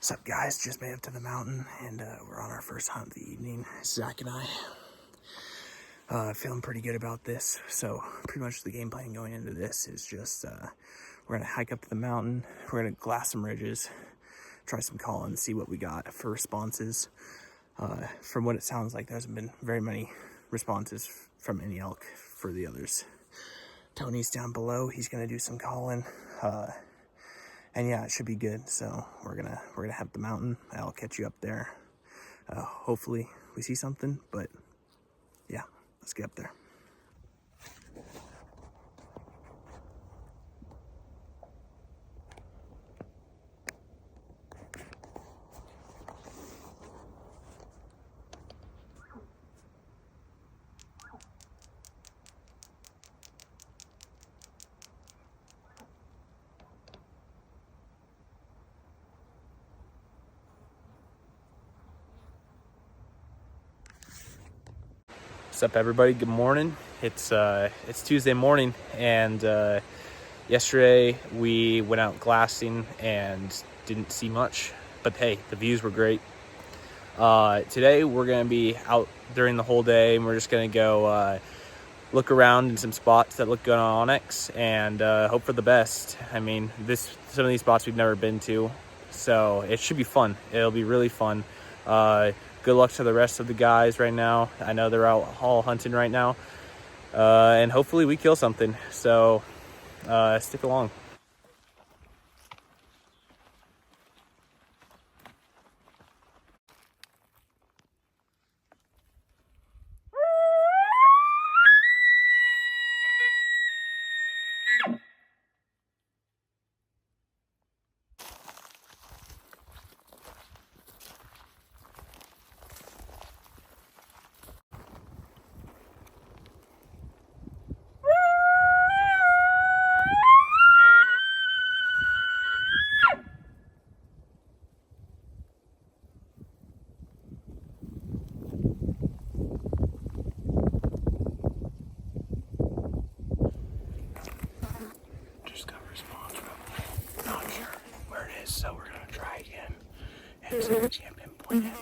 What's up, guys? Just made it to the mountain, and we're on our first hunt of the evening, Zach and I. Feeling pretty good about this. So pretty much the game plan going into this is just we're gonna hike up to the mountain, we're gonna glass some ridges, try some calling, see what we got for responses. From what it sounds like, there hasn't been very many responses from any elk for the others. Tony's down below, he's gonna do some calling. And yeah, it should be good. So we're gonna head the mountain. I'll catch you up there. Hopefully we see something, but yeah, let's get up there. What's up, everybody? Good morning. It's Tuesday morning, and yesterday we went out glassing and didn't see much, but hey, the views were great. Today we're gonna be out during the whole day, and we're just gonna go look around in some spots that look good on Onyx and hope for the best. I mean, some of these spots we've never been to, so it should be fun. It'll be really fun. Good luck to the rest of the guys right now. I know they're out all hunting right now, and hopefully we kill something. So stick along. Just got a response from not sure where it is, so we're gonna try again and see if we can't pinpoint it.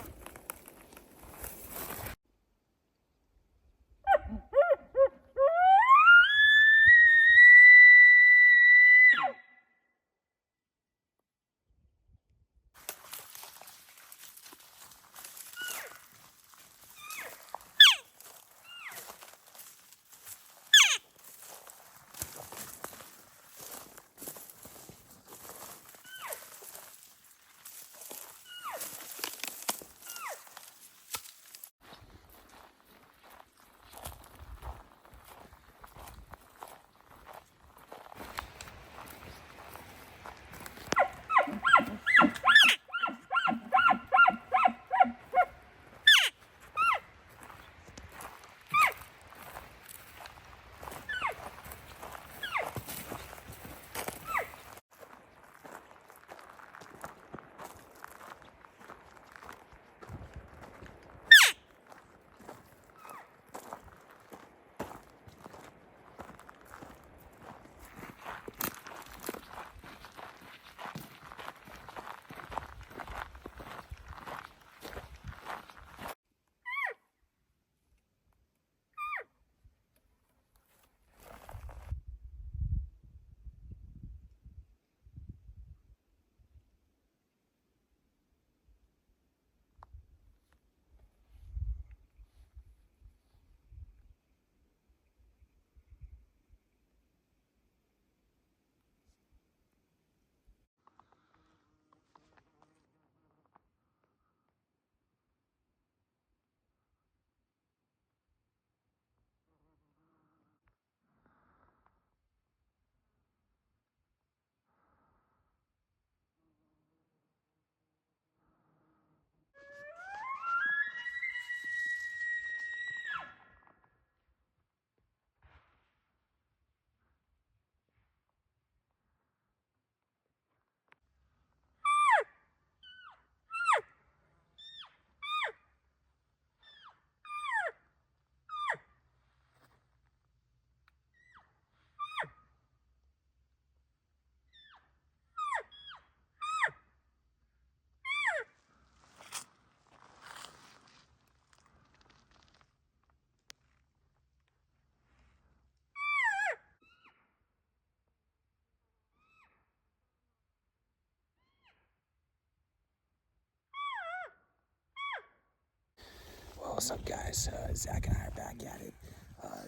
What's up, guys? Zach and I are back at it.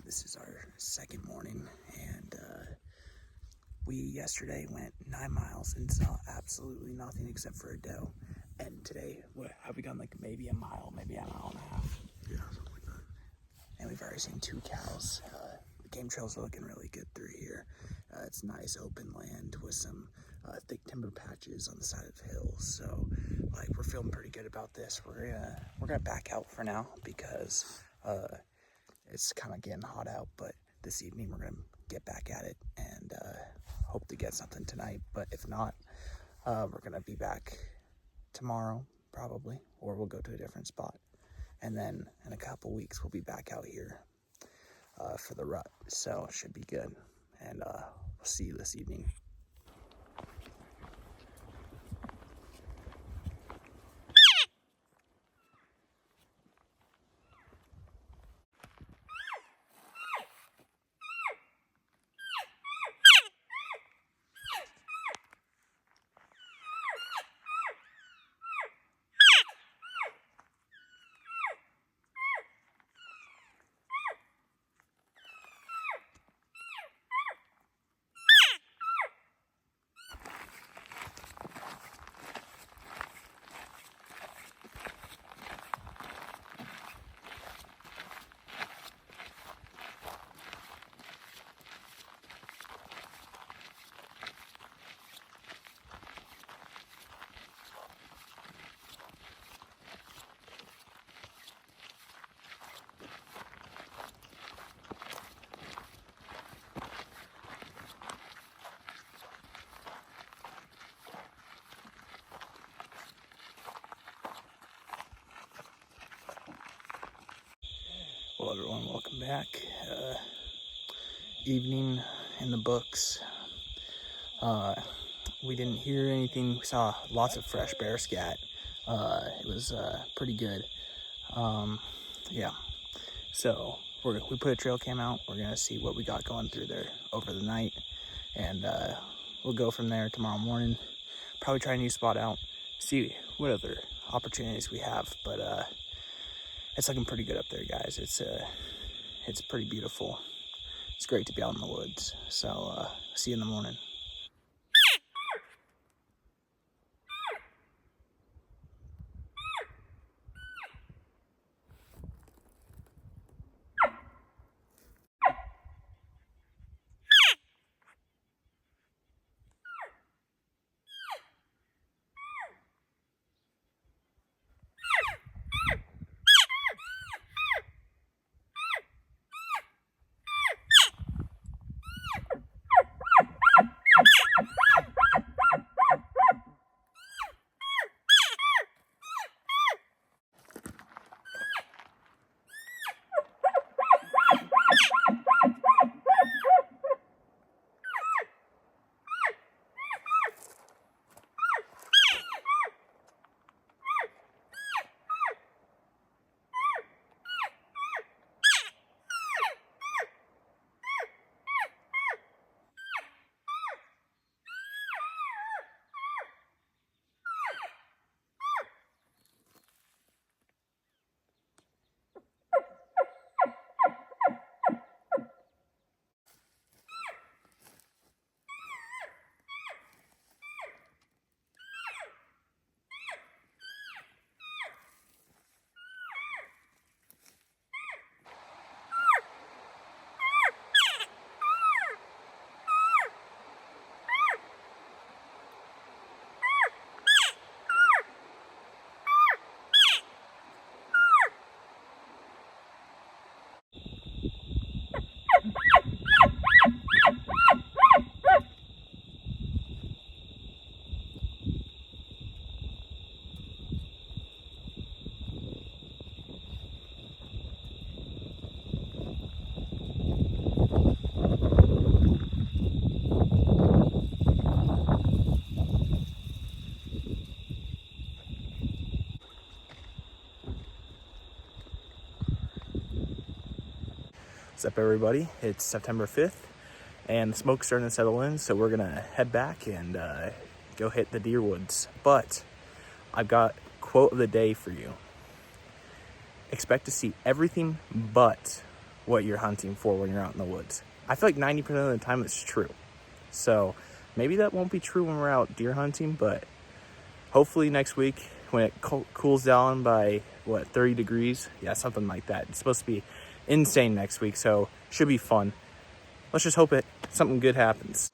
This is our second morning, and we yesterday went 9 miles and saw absolutely nothing except for a doe. And today, what have we done? Like maybe a mile, maybe a mile and a half. Yeah, something like that. And we've already seen 2 cows. The game trails are looking really good through here. It's nice open land with some thick timber patches on the side of the hills. So, like, we're feeling pretty good about this. We're gonna back out for now because it's kind of getting hot out. But this evening we're gonna get back at it and hope to get something tonight. But if not, we're gonna be back tomorrow probably, or we'll go to a different spot. And then in a couple weeks we'll be back out here for the rut. So it should be good. And we'll see you this evening. Well, everyone, welcome back. Evening in the books. We didn't hear anything. We saw lots of fresh bear scat. It was pretty good. Yeah. So we put a trail cam out. We're gonna see what we got going through there over the night, and we'll go from there tomorrow morning. Probably try a new spot out. See what other opportunities we have, but it's looking pretty good up there, guys. It's pretty beautiful. It's great to be out in the woods. So see you in the morning. What's up, everybody? It's September 5th, and the smoke's starting to settle in, so we're gonna head back and go hit the deer woods. But I've got quote of the day for you. expect to see everything but what you're hunting for when you're out in the woods. I feel like 90% of the time it's true. So maybe that won't be true when we're out deer hunting, but hopefully next week when it cools down by, what, 30 degrees? Yeah, something like that. It's supposed to be insane next week, so should be fun. Let's just hope something good happens.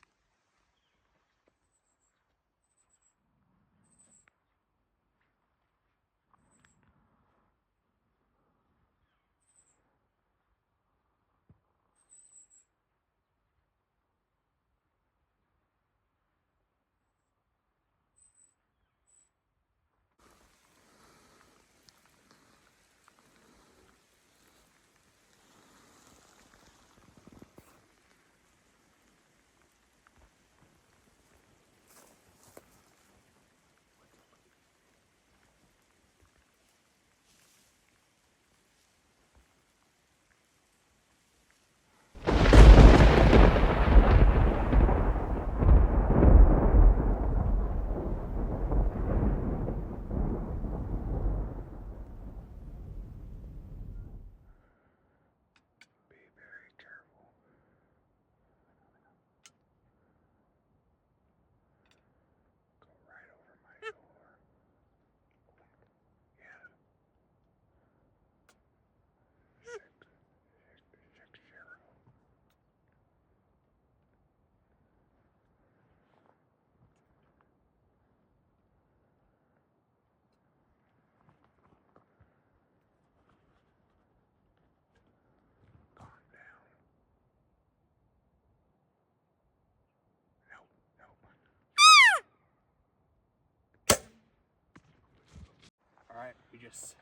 All right,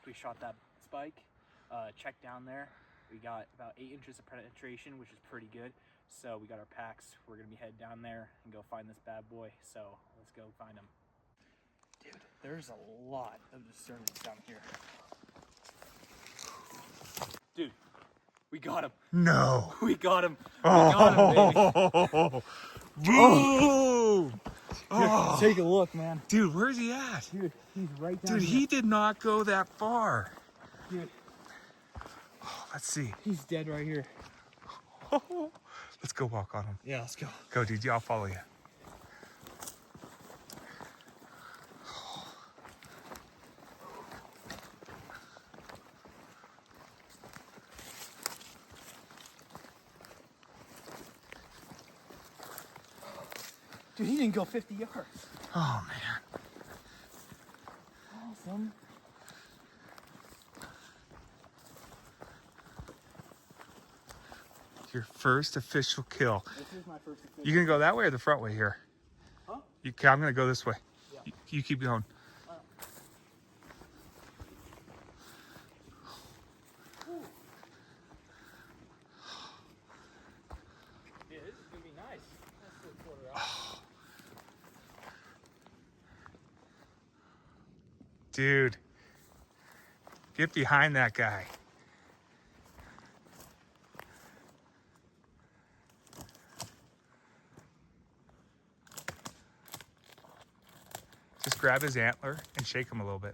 we shot that spike. Check down there. We got about 8 inches of penetration, which is pretty good. So we got our packs. We're gonna be heading down there and go find this bad boy. So let's go find him. Dude, there's a lot of disturbance down here. Dude, we got him. No. We got him. We got him, baby. Boom! Oh. Take a look, man. Dude, where's he at? Dude, he's right down Dude, here. he did not go that far. Dude, Let's see. he's dead right here. Let's go walk on him. Yeah, let's go. Go, dude. Yeah, I'll follow you. Dude, he didn't go 50 yards. Oh, man. Awesome. Your first official kill. This is my first official. You gonna go that way or the front way here? Huh? I'm gonna go this way. Yeah. You keep going. Yeah, this is gonna be nice. That's the quarter out. Dude, get behind that guy. Just grab his antler and shake him a little bit.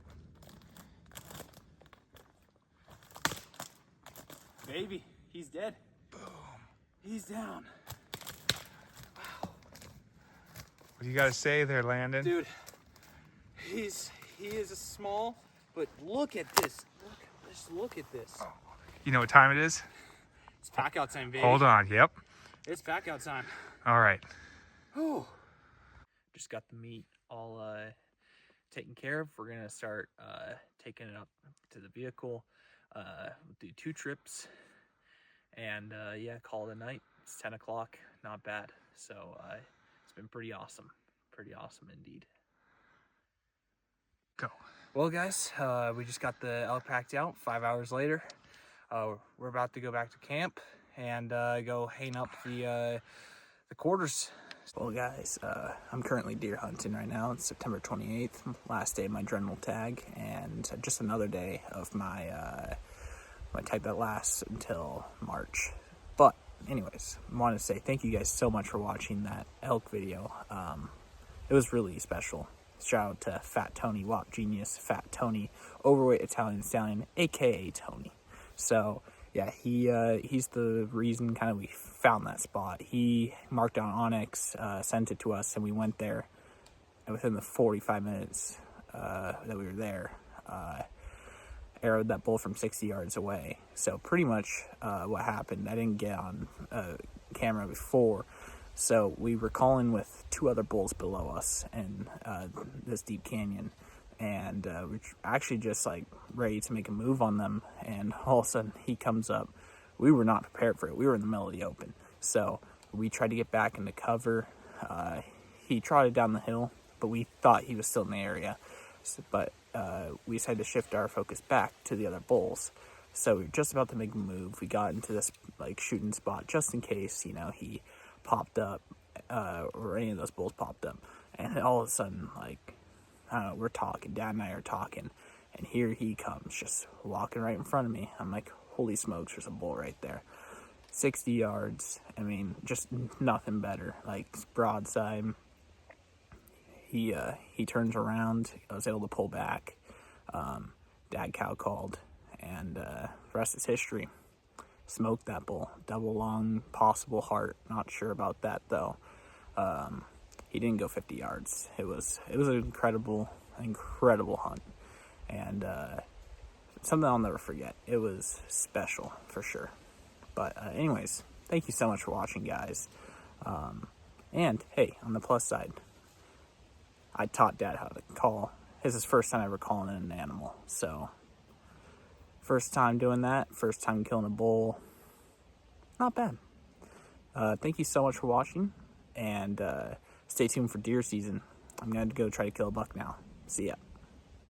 Baby, he's dead. Boom. He's down. What do you got to say there, Landon? Dude, he is a small, but look at this. Look at this. Oh. You know what time it is? It's packout time, baby. Hold on. Yep. It's packout time. All right. Oh. Just got the meat all taken care of. We're gonna start taking it up to the vehicle. We'll do 2 trips, and yeah, call it a night. It's 10 o'clock. Not bad. So it's been pretty awesome. Pretty awesome indeed. Go. Well, guys, we just got the elk packed out. 5 hours later, we're about to go back to camp and go hang up the quarters. Well, guys, I'm currently deer hunting right now. It's September 28th, last day of my general tag, and just another day of my my tag that lasts until March. But anyways, I want to say thank you guys so much for watching that elk video. It was really special. shout out to Fat Tony Whop Genius, Fat Tony, overweight Italian stallion, aka Tony. So yeah, he's the reason kind of we found that spot. He marked on Onyx, sent it to us, and we went there. And within the 45 minutes that we were there, arrowed that bull from 60 yards away. So pretty much what happened, I didn't get on camera before, so we were calling with 2 other bulls below us in this deep canyon, and we were actually just like ready to make a move on them, and all of a sudden he comes up. We were not prepared for it. We were in the middle of the open, so we tried to get back into cover. He trotted down the hill, but we thought he was still in the area. But we decided to shift our focus back to the other bulls. So we were just about to make a move. We got into this like shooting spot just in case, you know, he popped up or any of those bulls popped up. And all of a sudden, like, I don't know, we're talking, Dad and I are talking, and here he comes, just walking right in front of me. I'm like, holy smokes, there's a bull right there. 60 yards, I mean, just nothing better. Like, broadside. He turns around. I was able to pull back. Dad cow called, and the rest is history. Smoked that bull. Double lung, possible heart. Not sure about that though. He didn't go 50 yards. It was an incredible hunt, and something I'll never forget. It was special for sure. But anyways, thank you so much for watching, guys. And hey, on the plus side, I taught Dad how to call. This is the first time ever calling in an animal. So, first time doing that. First time killing a bull. Not bad. Thank you so much for watching. And stay tuned for deer season. I'm going to go try to kill a buck now. See ya.